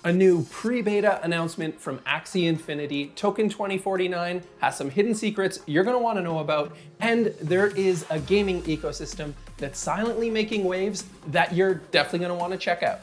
A new pre-beta announcement from Axie Infinity, Token 2049, has some hidden secrets you're going to want to know about, and there is a gaming ecosystem that's silently making waves that you're definitely going to want to check out.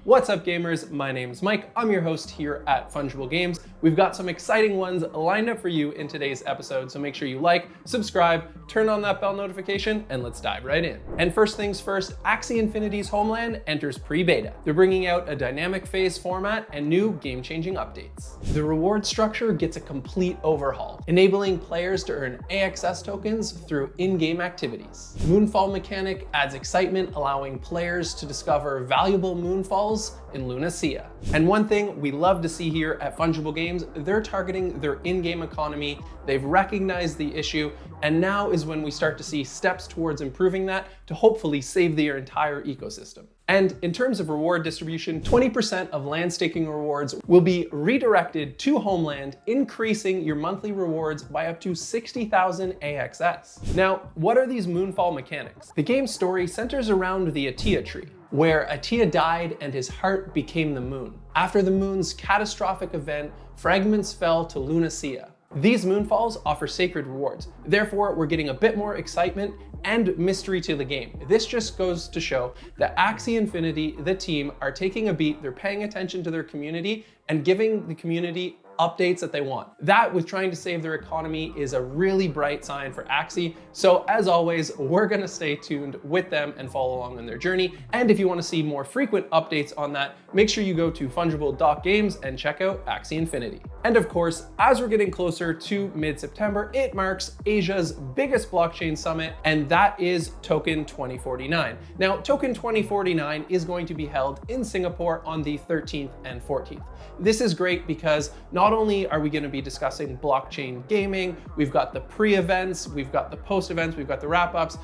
What's up, gamers? My name's Mike. I'm your host here at Fungible Games. We've got some exciting ones lined up for you in today's episode, so make sure you like, subscribe, turn on that bell notification, and let's dive right in. And first things first, Axie Infinity's Homeland enters pre-beta. They're bringing out a dynamic phase format and new game-changing updates. The reward structure gets a complete overhaul, enabling players to earn AXS tokens through in-game activities. Moonfall mechanic adds excitement, allowing players to discover valuable moonfalls in Lunacia. And one thing we love to see here at Fungible Games, they're targeting their in-game economy. They've recognized the issue, and now is when we start to see steps towards improving that to hopefully save their entire ecosystem. And in terms of reward distribution, 20% of land staking rewards will be redirected to Homeland, increasing your monthly rewards by up to 60,000 AXS. Now, what are these Moonfall mechanics? The game's story centers around the Atia tree, where Atia died and his heart became the moon. After the moon's catastrophic event, fragments fell to Lunacia. These moonfalls offer sacred rewards. Therefore, we're getting a bit more excitement and mystery to the game. This just goes to show that Axie Infinity, the team, are taking a beat, they're paying attention to their community and giving the community updates that they want. That, with trying to save their economy, is a really bright sign for Axie. So as always, we're gonna stay tuned with them and follow along on their journey. And if you wanna see more frequent updates on that, make sure you go to fungible.games and check out Axie Infinity. And of course, as we're getting closer to mid-September, it marks Asia's biggest blockchain summit, and that is Token 2049. Now, Token 2049 is going to be held in Singapore on the 13th and 14th. This is great because not only are we going to be discussing blockchain gaming, we've got the pre-events, we've got the post-events, we've got the wrap-ups,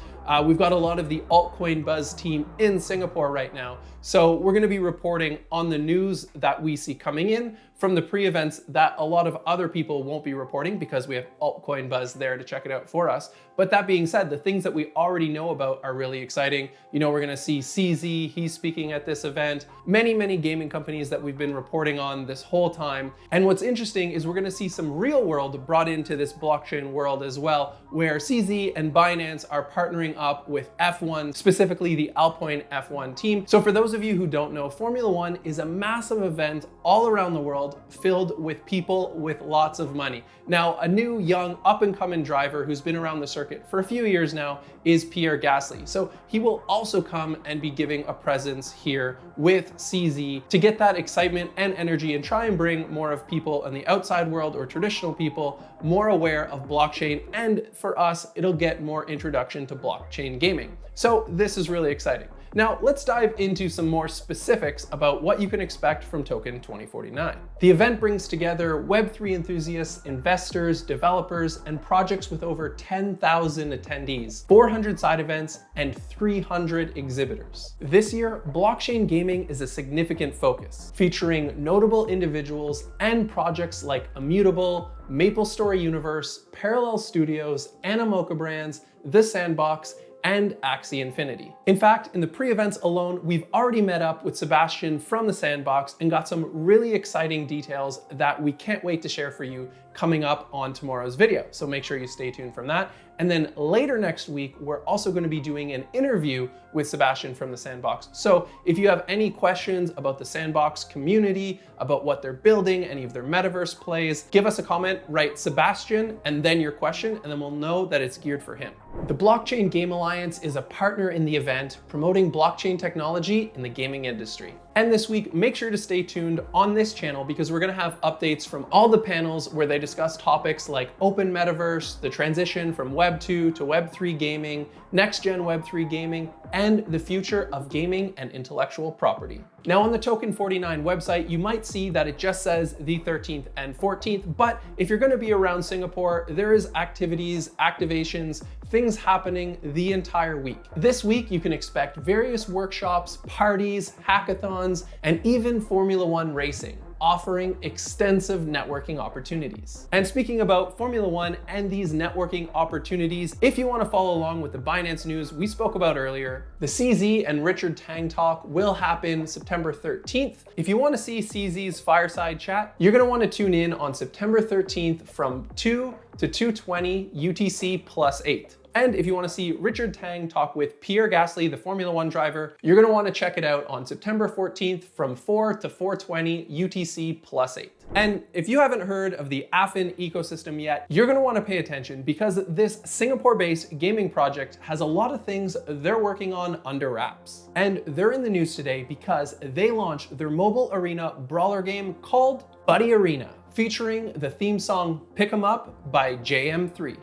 we've got a lot of the altcoin buzz team in Singapore right now. So we're going to be reporting on the news that we see coming in from the pre-events that a lot of other people won't be reporting because we have altcoin buzz there to check it out for us. But that being said, the things that we already know about are really exciting. You know, we're going to see CZ, he's speaking at this event, many gaming companies that we've been reporting on this whole time. And what's interesting is we're going to see some real world brought into this blockchain world as well, where CZ and Binance are partnering up with F1, specifically the Alpine F1 team. So for those of you who don't know, Formula One is a massive event all around the world filled with people with lots of money. Now, a new young up-and-coming driver who's been around the circuit for a few years now is Pierre Gasly. So he will also come and be giving a presence here with CZ to get that excitement and energy and try and bring more of people in the outside world or traditional people more aware of blockchain. And for us, it'll get more introduction to blockchain gaming. So this is really exciting. Now, let's dive into some more specifics about what you can expect from Token 2049. The event brings together Web3 enthusiasts, investors, developers, and projects with over 10,000 attendees, 400 side events, and 300 exhibitors. This year, blockchain gaming is a significant focus, featuring notable individuals and projects like Immutable, MapleStory Universe, Parallel Studios, Animoca Brands, The Sandbox, and Axie Infinity. In fact, in the pre-events alone, we've already met up with Sebastian from The Sandbox and got some really exciting details that we can't wait to share for you coming up on tomorrow's video. So make sure you stay tuned from that. And then later next week, we're also going to be doing an interview with Sebastian from The Sandbox. So if you have any questions about the Sandbox community, about what they're building, any of their metaverse plays, give us a comment, write Sebastian, and then your question, and then we'll know that it's geared for him. The Blockchain Game Alliance is a partner in the event promoting blockchain technology in the gaming industry. And this week, make sure to stay tuned on this channel because we're going to have updates from all the panels where they discuss topics like open metaverse, the transition from Web 2 to Web 3 gaming, next-gen Web 3 gaming, and the future of gaming and intellectual property. Now, on the Token 49 website, you might see that it just says the 13th and 14th, but if you're going to be around Singapore, there is activities, activations, things happening the entire week. This week, you can expect various workshops, parties, hackathons, and even Formula One racing, offering extensive networking opportunities. And speaking about Formula One and these networking opportunities, if you want to follow along with the Binance news we spoke about earlier, the CZ and Richard Tang talk will happen September 13th. If you want to see CZ's fireside chat, you're going to want to tune in on September 13th from 2 to 2:20 UTC +8. And if you want to see Richard Tang talk with Pierre Gasly, the Formula One driver, you're going to want to check it out on September 14th from 4 to 4:20 UTC +8. And if you haven't heard of the Affyn ecosystem yet, you're going to want to pay attention because this Singapore-based gaming project has a lot of things they're working on under wraps. And they're in the news today because they launched their mobile arena brawler game called Buddy Arena, featuring the theme song Pick 'em Up by JM3.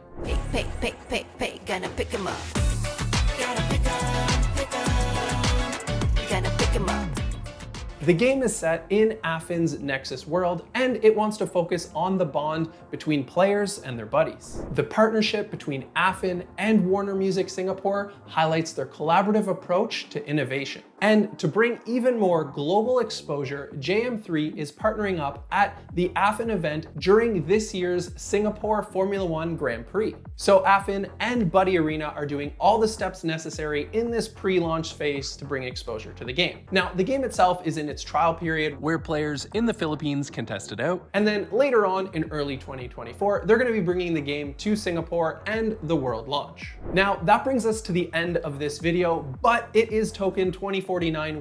Pick, gonna pick 'em up. Gotta pick 'em, gonna pick 'em up. The game is set in Affyn's Nexus world, and it wants to focus on the bond between players and their buddies. The partnership between Affyn and Warner Music Singapore highlights their collaborative approach to innovation. And to bring even more global exposure, JM3 is partnering up at the Affyn event during this year's Singapore Formula One Grand Prix. So Affyn and Buddy Arena are doing all the steps necessary in this pre-launch phase to bring exposure to the game. Now, the game itself is in its trial period where players in the Philippines can test it out. And then later on in early 2024, they're going to be bringing the game to Singapore and the world launch. Now, that brings us to the end of this video, but it is Token 2049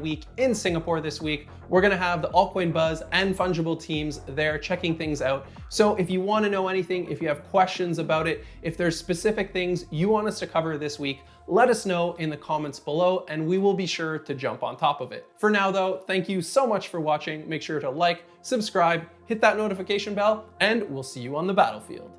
week in Singapore this week. We're going to have the Altcoin Buzz and Fungible teams there checking things out. So if you want to know anything, if you have questions about it, if there's specific things you want us to cover this week, let us know in the comments below and we will be sure to jump on top of it. For now though, thank you so much for watching. Make sure to like, subscribe, hit that notification bell, and we'll see you on the battlefield.